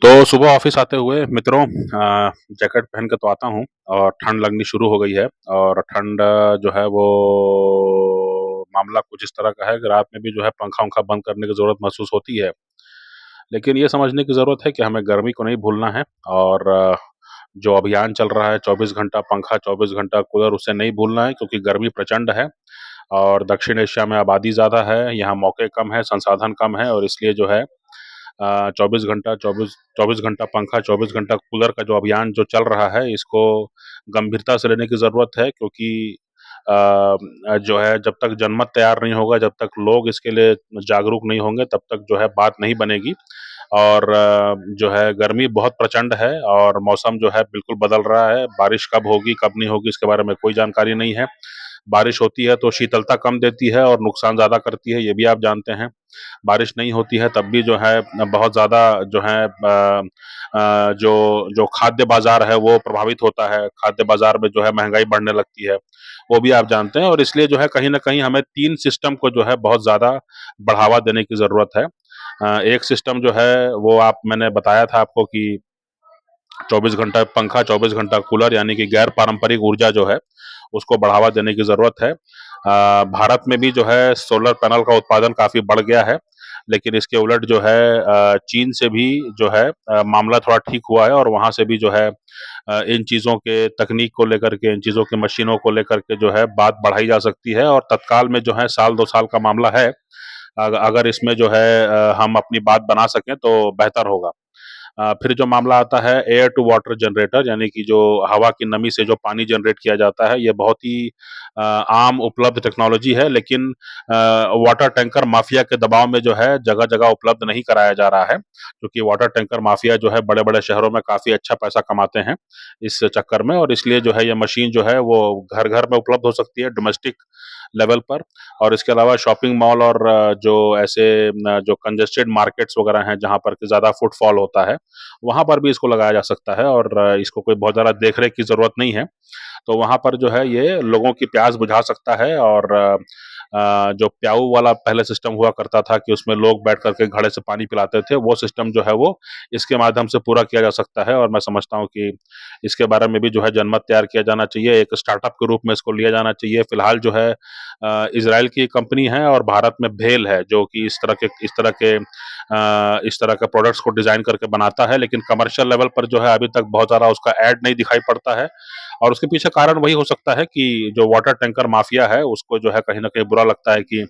तो सुबह ऑफिस आते हुए मित्रों जैकेट पहन के तो आता हूँ और ठंड लगनी शुरू हो गई है। और ठंड जो है वो मामला कुछ इस तरह का है कि रात में भी जो है पंखा वंखा बंद करने की ज़रूरत महसूस होती है। लेकिन ये समझने की ज़रूरत है कि हमें गर्मी को नहीं भूलना है। और जो अभियान चल रहा है 24 घंटा पंखा 24 घंटा कूलर, उसे नहीं भूलना है, क्योंकि गर्मी प्रचंड है और दक्षिण एशिया में आबादी ज़्यादा है, यहाँ मौके कम है, संसाधन कम है, और इसलिए जो है 24 घंटा पंखा 24 घंटा कूलर का जो अभियान जो चल रहा है, इसको गंभीरता से लेने की ज़रूरत है। क्योंकि जो है जब तक जनमत तैयार नहीं होगा, जब तक लोग इसके लिए जागरूक नहीं होंगे, तब तक जो है बात नहीं बनेगी। और जो है गर्मी बहुत प्रचंड है और मौसम जो है बिल्कुल बदल रहा है। बारिश कब होगी, कब नहीं होगी, इसके बारे में कोई जानकारी नहीं है। बारिश होती है तो शीतलता कम देती है और नुकसान ज़्यादा करती है, ये भी आप जानते हैं। बारिश नहीं होती है तब भी जो है बहुत ज़्यादा जो है जो जो खाद्य बाज़ार है वो प्रभावित होता है। खाद्य बाज़ार में जो है महँगाई बढ़ने लगती है, वो भी आप जानते हैं। और इसलिए जो है कहीं न कहीं हमें 3 सिस्टम को जो है बहुत ज़्यादा बढ़ावा देने की ज़रूरत है। एक सिस्टम जो है वो मैंने बताया था आपको कि 24 घंटा पंखा 24 घंटा कूलर, यानी कि गैर पारंपरिक ऊर्जा जो है उसको बढ़ावा देने की ज़रूरत है। भारत में भी जो है सोलर पैनल का उत्पादन काफ़ी बढ़ गया है, लेकिन इसके उलट जो है चीन से भी जो है मामला थोड़ा ठीक हुआ है। और वहाँ से भी जो है इन चीज़ों के तकनीक को लेकर के, इन चीज़ों की मशीनों को लेकर के जो है बात बढ़ाई जा सकती है। और तत्काल में जो है साल 2 साल का मामला है। अगर इसमें जो है हम अपनी बात बना सकें तो बेहतर होगा। फिर जो मामला आता है एयर टू वाटर जनरेटर, यानी कि जो हवा की नमी से जो पानी जनरेट किया जाता है, ये बहुत ही आम उपलब्ध टेक्नोलॉजी है। लेकिन वाटर टैंकर माफिया के दबाव में जो है जगह-जगह उपलब्ध नहीं कराया जा रहा है, क्योंकि वाटर टैंकर माफिया जो है बड़े-बड़े शहरों में काफ़ी अच्छा पैसा कमाते हैं इस चक्कर में। और इसलिए जो है ये मशीन जो है वो घर-घर में उपलब्ध हो सकती है डोमेस्टिक लेवल पर। और इसके अलावा शॉपिंग मॉल और जो ऐसे जो कंजेस्टेड मार्केट्स वगैरह हैं जहाँ पर कि ज़्यादा फुटफॉल होता है, वहाँ पर भी इसको लगाया जा सकता है। और इसको कोई बहुत ज़्यादा देख-रेख की ज़रूरत नहीं है। तो वहाँ पर जो है ये लोगों की प्यास बुझा सकता है। और जो प्याऊ वाला पहले सिस्टम हुआ करता था कि उसमें लोग बैठ कर के घड़े से पानी पिलाते थे, वो सिस्टम जो है वो इसके माध्यम से पूरा किया जा सकता है। और मैं समझता हूँ कि इसके बारे में भी जो है जनमत तैयार किया जाना चाहिए, एक स्टार्टअप के रूप में इसको लिया जाना चाहिए। फिलहाल जो है इज़राइल की कंपनी है और भारत में भेल है, जो कि इस तरह के प्रोडक्ट्स को डिज़ाइन करके बनाता है। लेकिन कमर्शियल लेवल पर जो है अभी तक बहुत ज़्यादा उसका ऐड नहीं दिखाई पड़ता है। और उसके पीछे कारण वही हो सकता है कि जो वाटर टैंकर माफिया है, उसको जो है कहीं न कहीं बुरा लगता है कि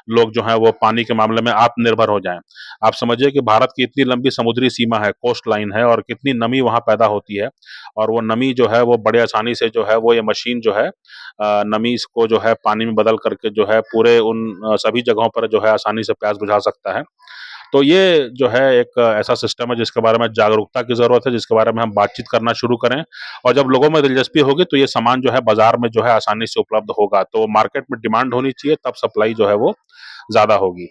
लोग जो हैं वो पानी के मामले में आत्मनिर्भर हो जाएँ। आप समझिए कि भारत की इतनी लंबी समुद्री सीमा है, कोस्ट लाइन है, और कितनी नमी वहाँ पैदा होती है। और वो नमी जो है वो बड़े आसानी से जो है वो ये मशीन जो है नमी को जो है पानी में बदल करके जो है पूरे उन सभी जगहों पर जो है आसानी से प्यास बुझा सकता है। तो ये जो है एक ऐसा सिस्टम है जिसके बारे में जागरूकता की ज़रूरत है, जिसके बारे में हम बातचीत करना शुरू करें। और जब लोगों में दिलचस्पी होगी तो ये सामान जो है बाज़ार में जो है आसानी से उपलब्ध होगा। तो मार्केट में डिमांड होनी चाहिए, तब सप्लाई जो है वो ज़्यादा होगी।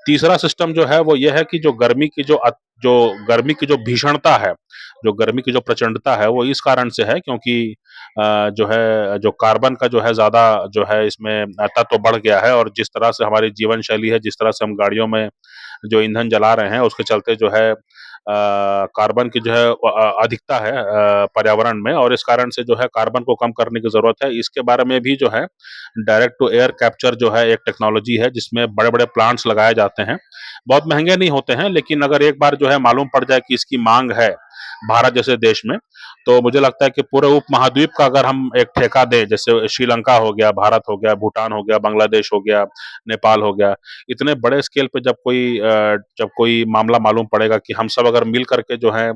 तीसरा सिस्टम जो है वो ये है कि जो गर्मी की जो भीषणता है, जो गर्मी की जो प्रचंडता है, वो इस कारण से है क्योंकि जो है जो कार्बन का जो है ज़्यादा जो है इसमें तत्व बढ़ गया है। और जिस तरह से हमारी जीवन शैली है, जिस तरह से हम गाड़ियों में जो ईंधन जला रहे हैं, उसके चलते जो है कार्बन की जो है अधिकता है पर्यावरण में। और इस कारण से जो है कार्बन को कम करने की ज़रूरत है। इसके बारे में भी जो है डायरेक्ट टू एयर कैप्चर जो है एक टेक्नोलॉजी है, जिसमें बड़े-बड़े प्लांट्स लगाए जाते हैं। बहुत महँगे नहीं होते हैं, लेकिन अगर एक बार जो है मालूम पड़ जाए कि इसकी माँग है, भारत जैसे देश में, तो मुझे लगता है कि पूरे उपमहाद्वीप का अगर हम एक ठेका दें, जैसे श्रीलंका हो गया, भारत हो गया, भूटान हो गया, बांग्लादेश हो गया, नेपाल हो गया, इतने बड़े स्केल पे जब कोई मामला मालूम पड़ेगा कि हम सब अगर मिल करके जो है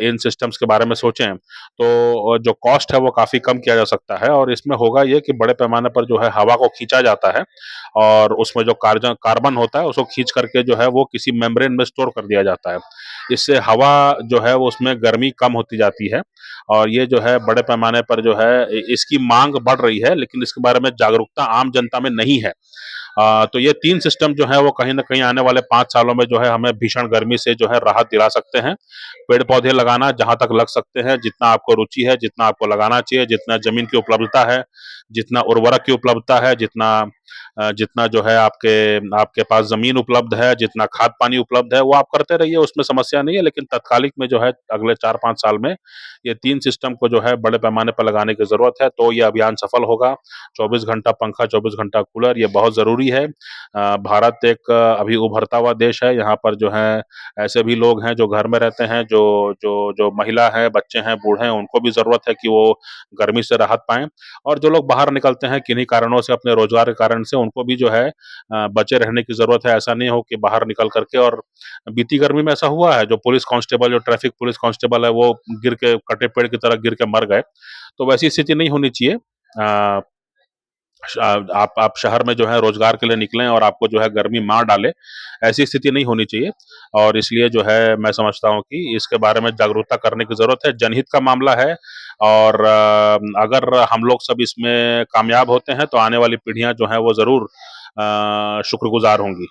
इन सिस्टम्स के बारे में सोचें, तो जो कॉस्ट है वो काफ़ी कम किया जा सकता है। और इसमें होगा ये कि बड़े पैमाने पर जो है हवा को खींचा जाता है और उसमें जो कार्बन होता है उसको खींच करके जो है वो किसी मेम्ब्रेन में स्टोर कर दिया जाता है। इससे हवा जो है वो उसमें गर्मी कम होती जाती है। और ये जो है बड़े पैमाने पर जो है इसकी माँग बढ़ रही है, लेकिन इसके बारे में जागरूकता आम जनता में नहीं है। तो ये 3 सिस्टम जो है वो कहीं न कहीं आने वाले 5 सालों में जो है हमें भीषण गर्मी से जो है राहत दिला सकते हैं। पेड़-पौधे लगाना जहाँ तक लग सकते हैं, जितना आपको रुचि है, जितना आपको लगाना चाहिए, जितना ज़मीन की उपलब्धता है, जितना उर्वरक की उपलब्धता है, जितना जितना जो है आपके आपके पास ज़मीन उपलब्ध है, जितना खाद-पानी उपलब्ध है, वो आप करते रहिए, उसमें समस्या नहीं है। लेकिन तत्कालिक में जो है अगले 4-5 साल में ये 3 सिस्टम को जो है बड़े पैमाने पर लगाने की ज़रूरत है, तो ये अभियान सफल होगा। 24 घंटा पंखा, 24 घंटा कूलर ये बहुत ज़रूरी है। भारत एक अभी उभरता हुआ देश है, यहाँ पर जो है ऐसे भी लोग हैं जो घर में रहते हैं, जो जो जो महिला हैं, बच्चे हैं, बूढ़े हैं, उनको भी ज़रूरत है कि वो गर्मी से राहत पाएँ। और जो लोग बाहर निकलते हैं किन्हीं कारणों से, अपने रोज़गार के कारण से, उनको भी जो है बचे रहने की ज़रूरत है। ऐसा नहीं हो कि बाहर निकल कर के और बीती गर्मी में ऐसा हुआ है, जो पुलिस कांस्टेबल, जो ट्रैफिक पुलिस कांस्टेबल है, वो गिर के कटे पेड़ की तरह गिर के मर गए। तो वैसी स्थिति नहीं होनी चाहिए। अ, आप शहर में जो है रोज़गार के लिए निकलें और आपको जो है गर्मी मार डाले, ऐसी स्थिति नहीं होनी चाहिए। और इसलिए जो है मैं समझता हूँ कि इसके बारे में जागरूकता करने की ज़रूरत है। जनहित का मामला है और अगर हम लोग सब इसमें कामयाब होते हैं, तो आने वाली पीढ़ियाँ जो हैं वो ज़रूर शुक्रगुज़ार होंगी।